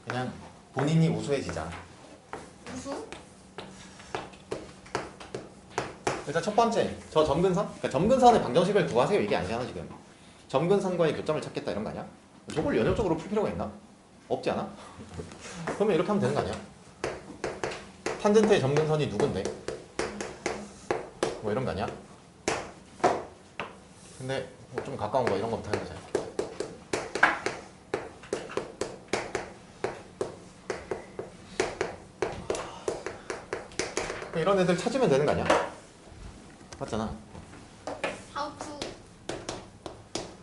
그냥 본인이 우수해지자. 우수? 일단 첫 번째, 저 점근선? 그러니까 점근선의 방정식을 구하세요 이게 아니잖아 지금. 점근선과의 교점을 찾겠다 이런 거 아니야? 저걸 연역적으로 풀 필요가 있나? 없지 않아? 그러면 이렇게 하면 되는 거 아니야? 탄젠트의 점근선이 누군데? 뭐 이런 거 아니야? 근데 뭐좀 가까운 거 이런 거부터 해보자. 이런 애들 찾으면 되는 거 아니야? 맞잖아. How to?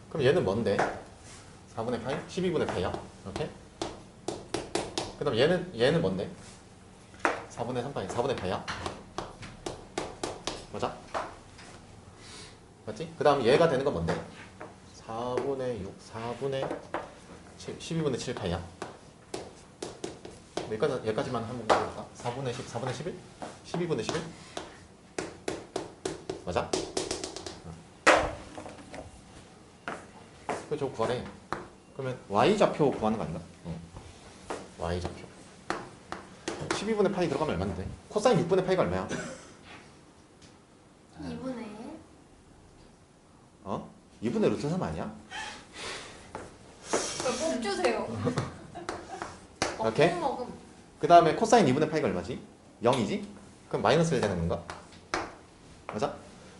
그럼 얘는 뭔데? 4분의 파이? 12분의 파이야? 이렇게? 그 다음 얘는 뭔데? 4분의 3파이, 4분의 파이야? 맞아? 맞지? 그 다음 얘가 되는 건 뭔데? 4분의 6, 4분의 7, 12분의 7파이야? 얘까지만 한번 볼까? 4분의 10, 4분의 11? 12분의 11? 맞아? 그거 저거 구하래. 그러면 y좌표 구하는 거 아닌가? y좌표 12분의 파이 들어가면 얼마인데? 코사인 6분의 파이가 얼마야? 2분의 어? 2분의 루트 3 아니야? 꼭 주세요. 이렇게? 먹음. 그 다음에 코사인 2분의 파이가 얼마지? 0이지? 그럼 마이너스 1 되는 건가? 맞아?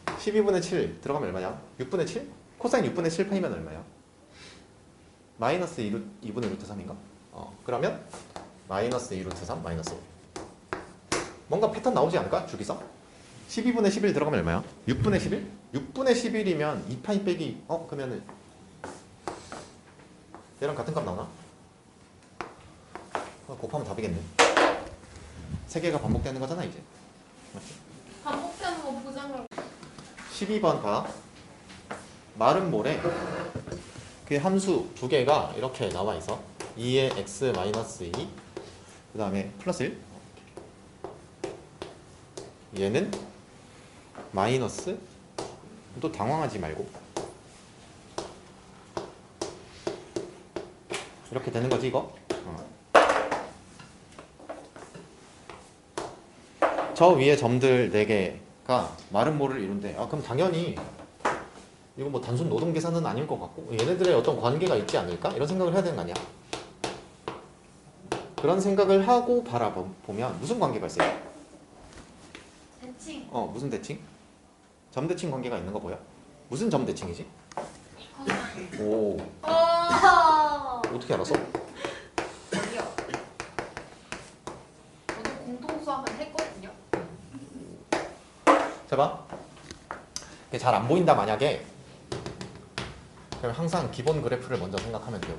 12분의 7 들어가면 얼마야? 6분의 7? 코사인 6분의 7 파이면 얼마야? 마이너스 2분의 루트 3인가? 그러면 마이너스 2 루트 3 마이너스 5. 뭔가 패턴 나오지 않을까? 주기성? 12분의 11 들어가면 얼마야? 6분의 11? 6분의 11이면 2파이 빼기 그러면은 얘랑 같은 값 나오나? 곱하면 답이겠네. 세 개가 반복되는 거잖아 이제. 맞지? 반복되는 거 보장을. 12번 봐. 마른 모래 그 함수 두 개가 이렇게 나와 있어. 2의 x 마이너스 2, 그 다음에 플러스 1. 얘는 마이너스, 또 당황하지 말고 이렇게 되는 거지 이거. 저 위에 점들 4개가 마른 모를 이룬대. 그럼 당연히 이거 뭐 단순 노동 계산은 아닐 것 같고 얘네들의 어떤 관계가 있지 않을까? 이런 생각을 해야 되는 거 아니야? 그런 생각을 하고 바라보면 무슨 관계가 있어요? 대칭. 무슨 대칭? 점대칭 관계가 있는 거 보여? 무슨 점대칭이지? 오, 어떻게 알았어? 저기요. 저도 공통수학은 했거든요. 자 봐. 잘 안 보인다 만약에 그럼 항상 기본 그래프를 먼저 생각하면 돼요.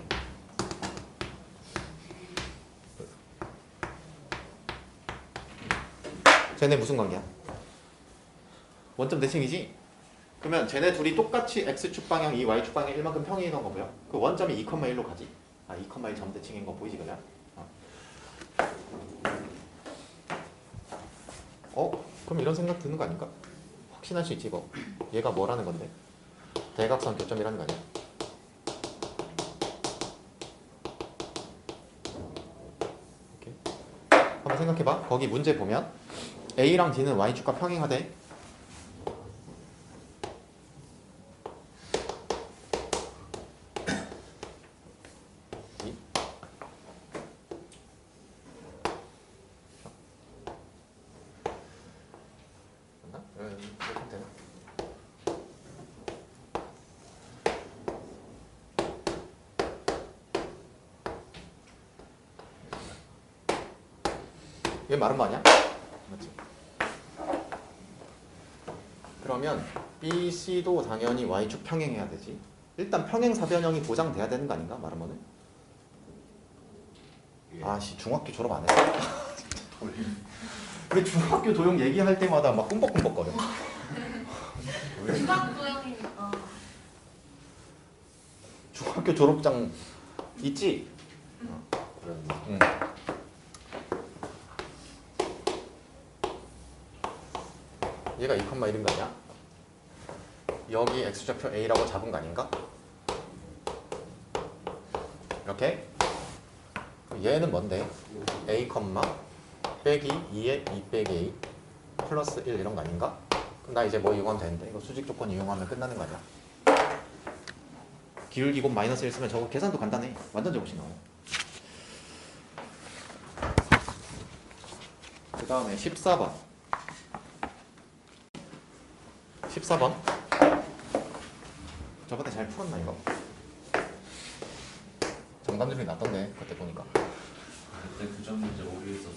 쟤네 무슨 관계야? 원점 대칭이지? 그러면 쟤네 둘이 똑같이 x축 방향 2, y축 방향 1만큼 평행이던 거 보여? 그 원점이 2,1로 가지. 2,1 점 대칭인 거 보이지 그냥? 그럼 이런 생각 드는 거 아닐까? 확신할 수 있지 이거. 얘가 뭐라는 건데? 대각선 교점이라는 거 아니야? 이렇게. 한번 생각해봐. 거기 문제 보면 A랑 D는 Y축과 평행하대. 얘 마른 거 아니야? 맞지? 그러면 B, C도 당연히 Y축 평행해야 되지. 일단 평행사변형이 보장돼야 되는 거 아닌가? 마르면은? 중학교 졸업 안 했어. 왜 중학교 도형 얘기할 때마다 막 꿈벅꿈벅거려? 중학도형이니까. 중학교 졸업장 있지? 응. 얘가 2,1인 거 아니야? 여기 x좌표 A라고 잡은 거 아닌가? 이렇게? 얘는 뭔데? a, 빼기 2에 2 빼기 a 플러스 1 이런 거 아닌가? 그럼 나 이제 뭐 이용하면 되는데 이거 수직 조건 이용하면 끝나는 거 아니야? 기울기 곱 마이너스 1 쓰면 저거 계산도 간단해. 완전 제곱식 나와요. 그 다음에 14번 14번 저번에 잘 풀었나 이거? 정답률이 낮던데 그때 보니까. 그때 9점 문제 오류 있어서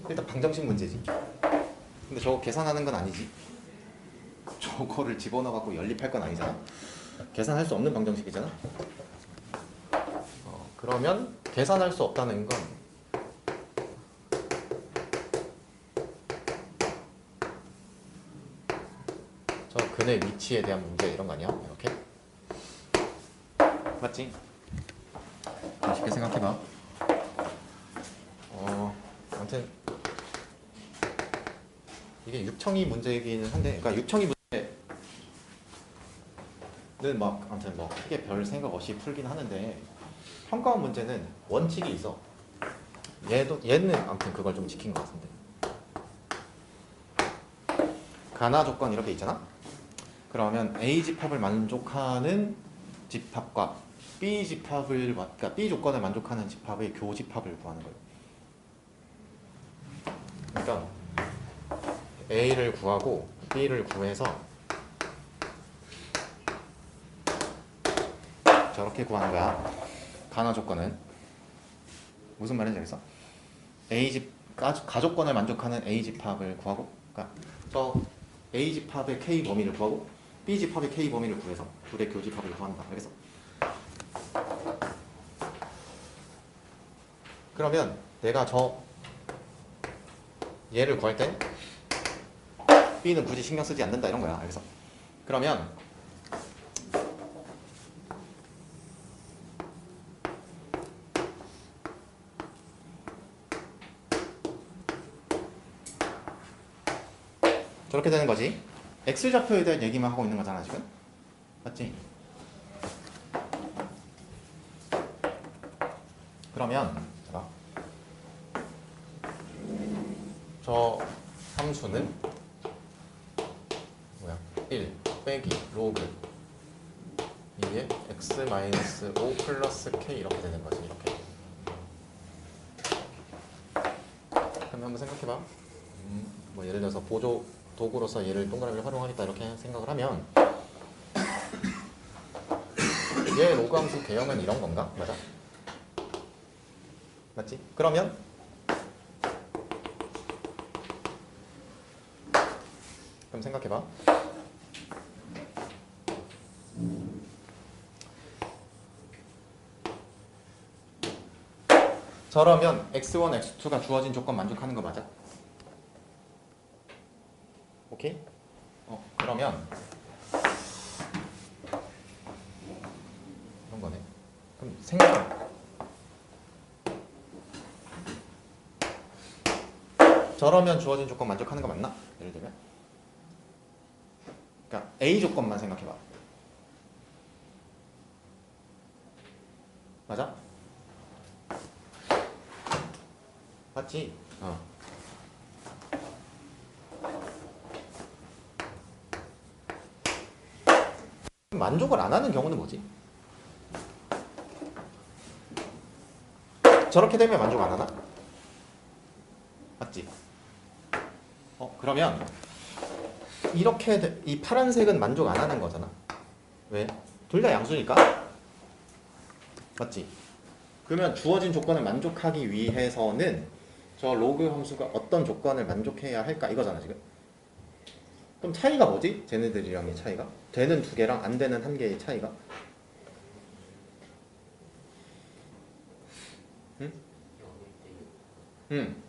일단 방정식 문제지. 근데 저거 계산하는 건 아니지. 저거를 집어넣어갖고 연립할 건 아니잖아. 계산할 수 없는 방정식이잖아. 그러면 계산할 수 없다는 건 저 근의 위치에 대한 문제 이런 거 아니야? 이렇게? 맞지? 쉽게 생각해봐. 아무튼 이게 육청이 문제이기는 한데, 그러니까 육청이 문제는 막 아무튼 뭐 크게 별 생각 없이 풀긴 하는데 평가원 문제는 원칙이 있어. 얘는 아무튼 그걸 좀 지킨 것 같은데. 가나 조건 이렇게 있잖아. 그러면 A 집합을 만족하는 집합과 B 집합을 그러니까 B 조건을 만족하는 집합의 교집합을 구하는 거예요. 그러니까 A를 구하고 B를 구해서 저렇게 구하는 거야. 가나 조건은 무슨 말인지 알겠어? 가조건을 만족하는 A 집합을 구하고, 그러니까 저 A 집합의 K 범위를 구하고 B 집합의 K 범위를 구해서 둘의 교집합을 구한다. 알겠어? 그러면 내가 얘를 구할 때 B는 굳이 신경 쓰지 않는다 이런 거야. 알겠어? 그러면 저렇게 되는 거지. X좌표에 대한 얘기만 하고 있는 거잖아 지금. 맞지? 그러면 자, 저 함수는 뭐야? 1 빼기 로그 2에 x-5 플러스 k 이렇게 되는 거지. 이렇게. 그럼 한번 생각해봐. 뭐 예를 들어서 보조 도구로서 얘를 동그라미를 활용하겠다 이렇게 생각을 하면 얘 로그 함수 개형은 이런 건가? 맞아? 맞지? 그러면 그럼 생각해봐. 저러면 x1, x2가 주어진 조건 만족하는 거 맞아? 오케이? 그러면 그런 거네. 그럼 저러면 주어진 조건 만족하는 거 맞나? 예를 들면 그러니까 A 조건만 생각해봐. 맞아? 맞지? 만족을 안 하는 경우는 뭐지? 저렇게 되면 만족 안 하나? 맞지? 그러면 이렇게 이 파란색은 만족 안 하는 거잖아. 왜? 둘 다 양수니까. 맞지? 그러면 주어진 조건을 만족하기 위해서는 저 로그 함수가 어떤 조건을 만족해야 할까 이거잖아 지금. 그럼 차이가 뭐지? 쟤네들이랑의 차이가? 되는 두 개랑 안 되는 한 개의 차이가? 응? 응.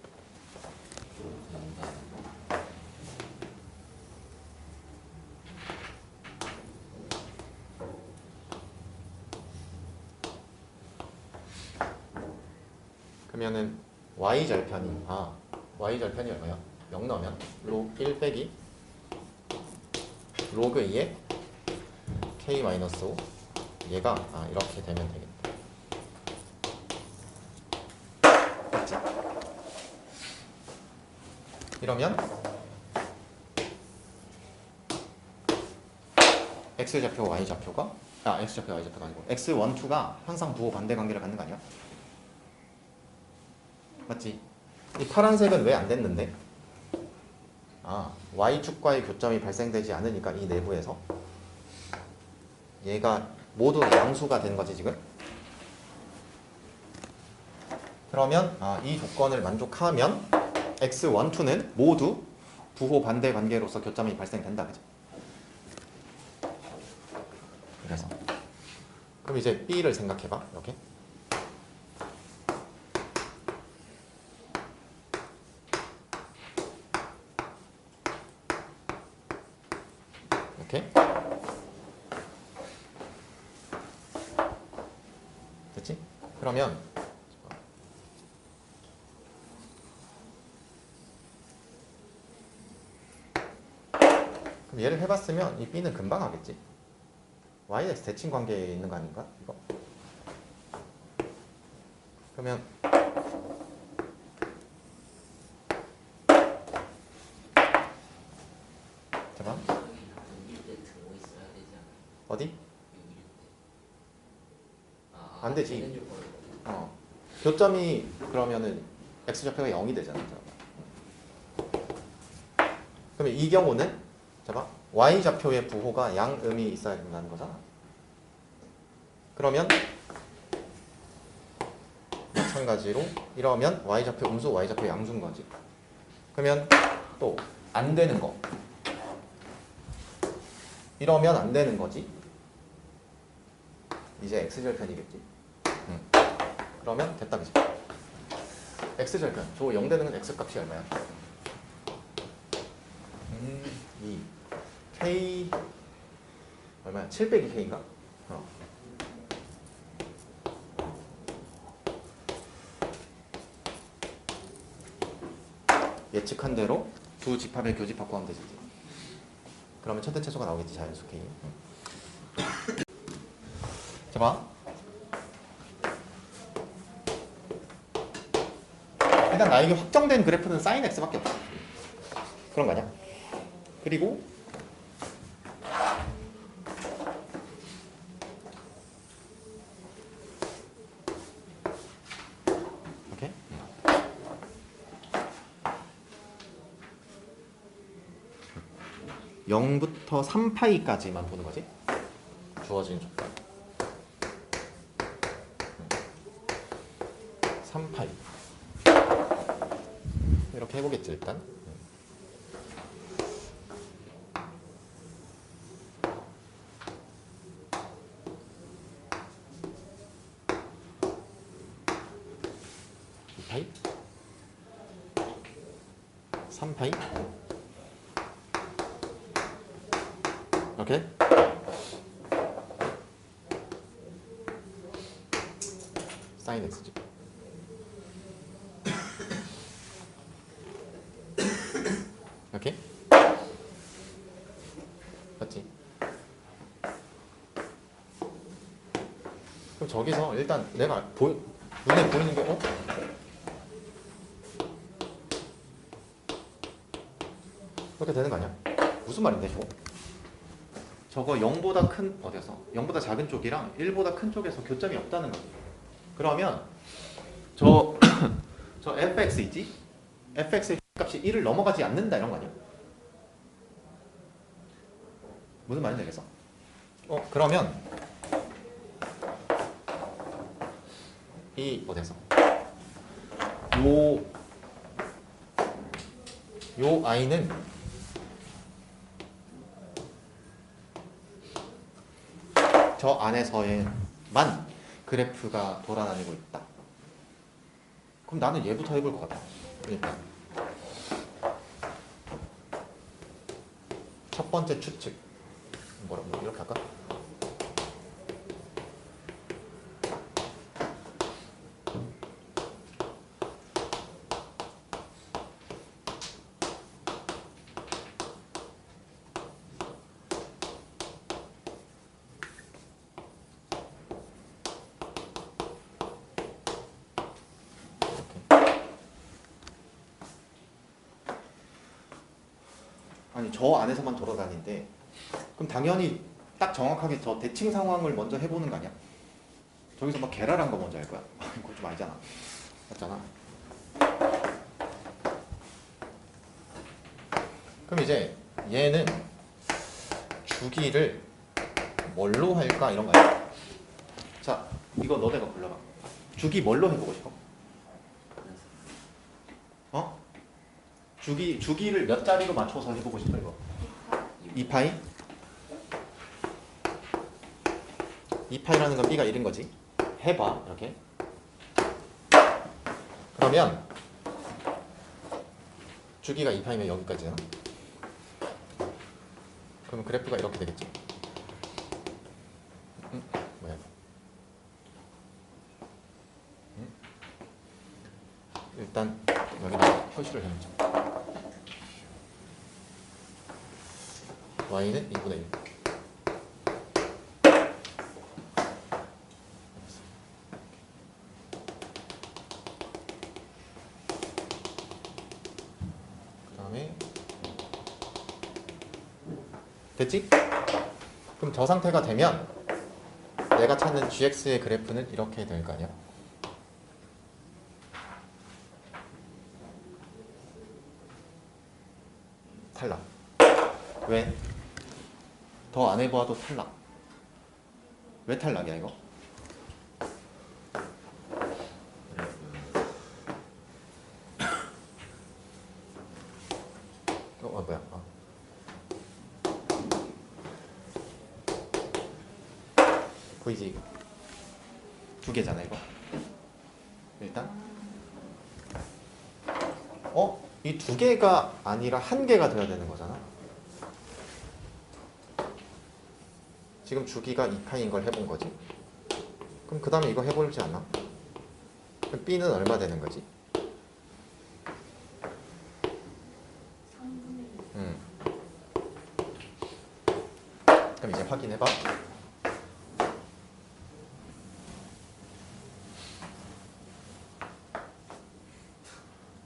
그러면은 y절편이 y절편이 얼마야? 0 넣으면 1 빼기 로그 2에 K-5 얘가 이렇게 되면 되겠다. 맞지? 이러면 X좌표, Y좌표가 X좌표, Y좌표가 아니고 X1, 2가 항상 부호 반대 관계를 갖는 거 아니야? 맞지? 이 파란색은 왜 안 됐는데? Y축과의 교점이 발생되지 않으니까 이 내부에서 얘가 모두 양수가 된 거지 지금? 그러면 이 조건을 만족하면 X1, 2는 모두 부호 반대 관계로서 교점이 발생된다. 그죠? 그래서 그럼 이제 B를 생각해봐. 이렇게 이렇게 됐지? 그러면 그럼 얘를 해봤으면 이 B는 금방 하겠지? YX 대칭 관계에 있는 거 아닌가? 이거? 그러면 잠깐 어디? 안 되지. 교점이 그러면은 X좌표가 0이 되잖아. 그러면 이 경우는 봐봐. Y좌표의 부호가 양음이 있어야 된다는 거잖아. 그러면 마찬가지로 이러면 Y좌표 음수, Y좌표 양수인 거지. 그러면 또 안 되는 거. 이러면 안 되는 거지. 이제 X절편이겠지. 그러면 됐다 그지? X절편. 저 0 되는 건 X값이 얼마야? 2 K 얼마야? 7 빼기 K인가? 예측한 대로 두 집합의 교집합 구하면 되지. 그러면 첫째 채소가 나오겠지. 자연수 K. 자 봐. 일단 나에게 확정된 그래프는 sin x밖에 없어. 그런 거 아니야? 그리고 오케이? 0부터 3파이까지만 보는 거지. 주어진 조건 3파이 이렇게 해보겠지 일단. 파이 3파이 오케이? 사인 x지. 오케이? 맞지? 그럼 저기서 일단 내가 눈에 보이는 게 그렇게 되는 거 아니야? 무슨 말인데 저거 0보다 큰 어디서 0보다 작은 쪽이랑 1보다 큰 쪽에서 교점이 없다는 거지. 그러면 저 fx 있지? fx의 값이 1을 넘어가지 않는다 이런 거 아니야? 무슨 말인지 알겠어? 그러면 이 어디서 요 i는 저 안에서만 그래프가 돌아다니고 있다. 그럼 나는 얘부터 해볼 것 같아. 그러니까 첫 번째 추측 뭐 이렇게 할까? 아니 저 안에서만 돌아다니는데 그럼 당연히 딱 정확하게 저 대칭 상황을 먼저 해보는 거 아니야? 저기서 막 계랄한 거 먼저 할 거야. 그거 좀 아니잖아. 맞잖아. 그럼 이제 얘는 주기를 뭘로 할까 이런 거야. 자, 이거 너네가 골라봐. 주기 뭘로 해보고 싶어? 어? 주기를 몇 자리로 맞춰서 해보고 싶어 이거? 2파이? 2파이라는 건 b가 1인 거지. 해봐 이렇게. 그러면 주기가 2파이면 여기까지야. 그러면 그래프가 이렇게 되겠지. 뭐야 이거? 일단 여기다 표시를 해놓자. y는 2분의 1. 그 다음에 됐지? 그럼 저 상태가 되면 내가 찾는 gx의 그래프는 이렇게 될 거 아니야? 탈락. 왜? 더 안 해봐도 탈락. 왜 탈락이야 이거? 뭐야? 보이지 이거? 두 개잖아 이거. 일단 이 두 개가 아니라 한 개가 돼야 되는 거잖아. 지금 주기가 2파인 걸 해본 거지. 그럼 그 다음에 이거 해볼지 않나? 그럼 b는 얼마 되는 거지? 3분의 1. 그럼 이제 확인해봐.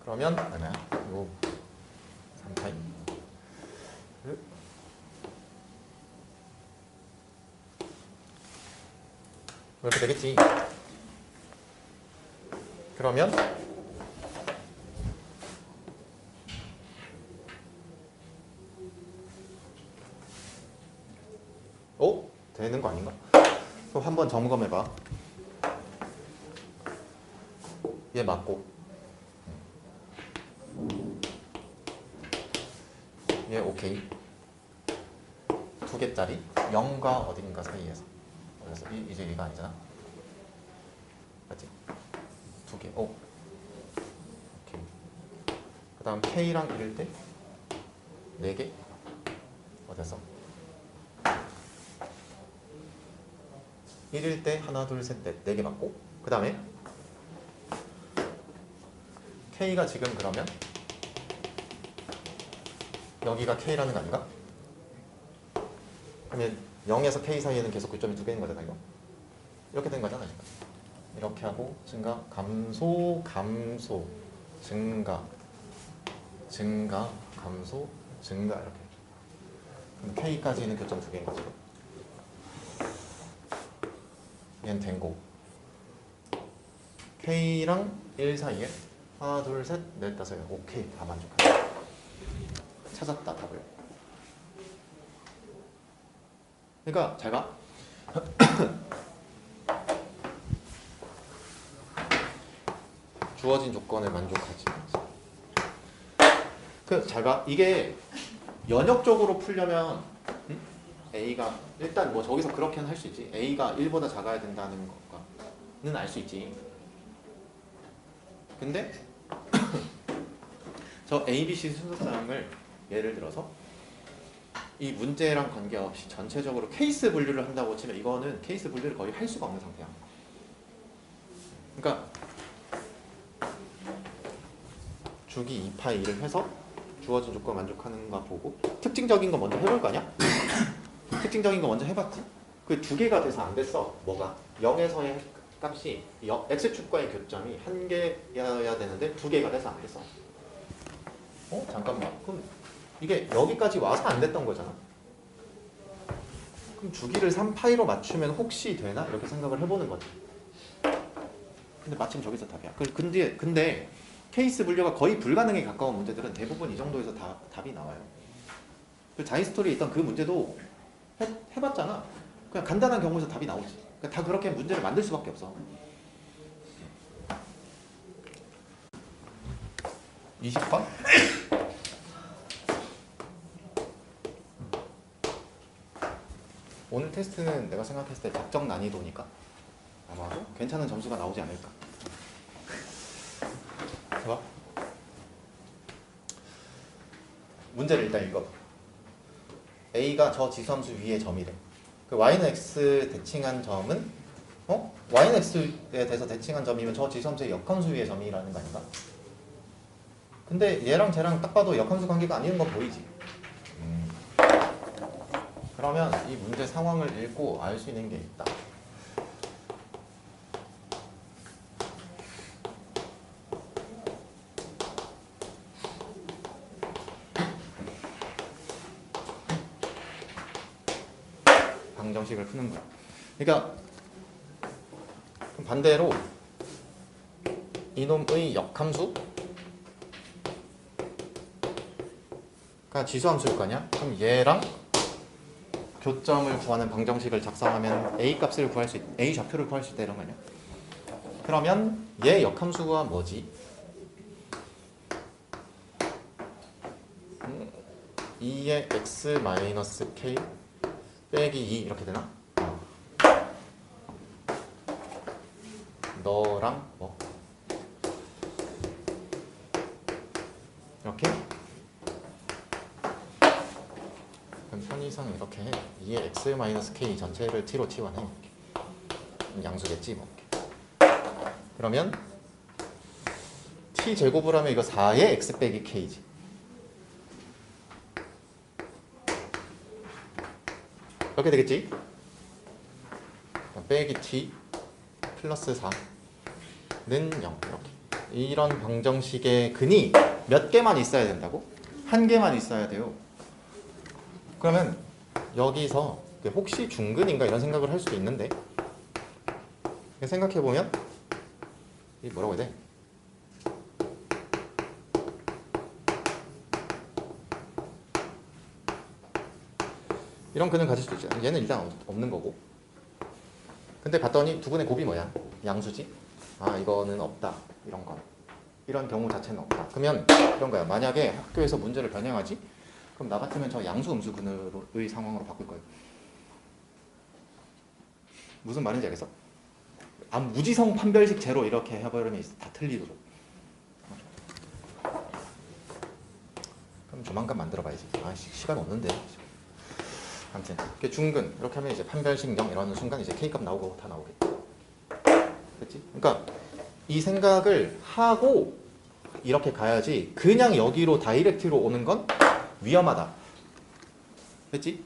그러면 얼마야? 요 3파이 이렇게 되겠지. 그러면 되는 거 아닌가? 그럼 한번 점검해봐. 얘 맞고 얘 오케이. 두 개짜리 0과 어딘가 사이에서. 그래서 이제 얘가 아니잖아. 맞지? 두 개. 오케이. 그 다음 K랑 1일 때 4개. 어땠어? 1일 때 하나, 둘, 셋, 넷. 4개 맞고. 그 다음에 K가 지금 그러면 여기가 K라는 거 아닌가? 그러면 0에서 K 사이에는 계속 교점이 두 개인 거잖아 이거. 이렇게 된 거잖아 지금. 이렇게 하고 증가, 감소, 감소, 증가, 증가, 감소, 증가 이렇게. 그럼 K까지는 교점 두 개인 거지. 얘는 된 거. K랑 1 사이에 하나, 둘, 셋, 넷, 다섯. 오케이, 다 만족한다. 찾았다 답을. 그러니까 잘 봐. 주어진 조건을 만족하지. 잘 봐. 이게 연역적으로 풀려면 A가 일단 뭐 저기서 그렇게는 할 수 있지. A가 1보다 작아야 된다는 것과는 알 수 있지. 근데 저 ABC 순서상을 예를 들어서 이 문제랑 관계없이 전체적으로 케이스 분류를 한다고 치면 이거는 케이스 분류를 거의 할 수가 없는 상태야. 그러니까 주기 2파이를 해서 주어진 조건 만족하는가 보고 특징적인 거 먼저 해볼 거 아니야? 특징적인 거 먼저 해봤지? 그 두 개가 돼서 안 됐어. 뭐가? 0에서의 값이 x축과의 교점이 한 개여야 되는데 두 개가 돼서 안 됐어. 잠깐만. 그럼 이게 여기까지 와서 안 됐던 거잖아. 그럼 주기를 3파이로 맞추면 혹시 되나? 이렇게 생각을 해보는 거지. 근데 마침 저기서 답이야. 근데 케이스 분류가 거의 불가능에 가까운 문제들은 대부분 이 정도에서 다 답이 나와요. 그 자이스토리에 있던 그 문제도 해봤잖아. 그냥 간단한 경우에서 답이 나오지. 그러니까 다 그렇게 문제를 만들 수밖에 없어. 20번? 오늘 테스트는 내가 생각했을 때 적정 난이도니까 아마도 괜찮은 점수가 나오지 않을까. 좋아? 문제를 일단 읽어봐. A가 저 지수함수 위의 점이래. 그 y는 x 대칭한 점은 y는 x에 대해서 대칭한 점이면 저 지수함수의 역함수 위의 점이라는 거 아닌가? 근데 얘랑 쟤랑 딱 봐도 역함수 관계가 아닌 거 보이지? 그러면 이 문제 상황을 읽고 알 수 있는 게 있다. 방정식을 푸는 거야. 그러니까 반대로 이놈의 역함수가 지수함수일 거 아니야? 그럼 얘랑 교점을 구하는 방정식을 작성하면 A 값을 구할 수 A 좌표를 구할 수 있다 이런 거 아니야? 그러면 얘 역함수가 뭐지? 2의 x-k 빼기 2 이렇게 되나? 너랑 뭐? 이렇게? 그럼 편의상 이렇게 해. 2의 x-k 전체를 t로 치환해. 양수겠지 뭐. 그러면 t 제곱을 하면 이거 4의 x 빼기 k지. 이렇게 되겠지? 빼기 t 플러스 4는 0 이렇게. 이런 방정식의 근이 몇 개만 있어야 된다고? 한 개만 있어야 돼요. 그러면 여기서 혹시 중근인가 이런 생각을 할 수도 있는데 생각해보면 이게 뭐라고 해야 돼? 이런 근을 가질 수도 있죠. 얘는 일단 없는 거고. 근데 봤더니 두 근의 곱이 뭐야? 양수지? 아 이거는 없다. 이런 건. 이런 경우 자체는 없다. 그러면 이런 거야. 만약에 학교에서 문제를 변형하지? 그럼 나 같으면 저 양수 음수 근의 상황으로 바꿀 거예요. 무슨 말인지 알겠어? 무지성 판별식 제로 이렇게 해버리면 다 틀리도록. 그럼 조만간 만들어 봐야지. 아 시간 없는데. 아무튼 이렇게 중근 이렇게 하면 이제 판별식 0 이러는 순간 이제 K값 나오고 다 나오겠지. 그렇지? 그러니까 이 생각을 하고 이렇게 가야지 그냥 여기로 다이렉트로 오는 건 위험하다. 그렇지?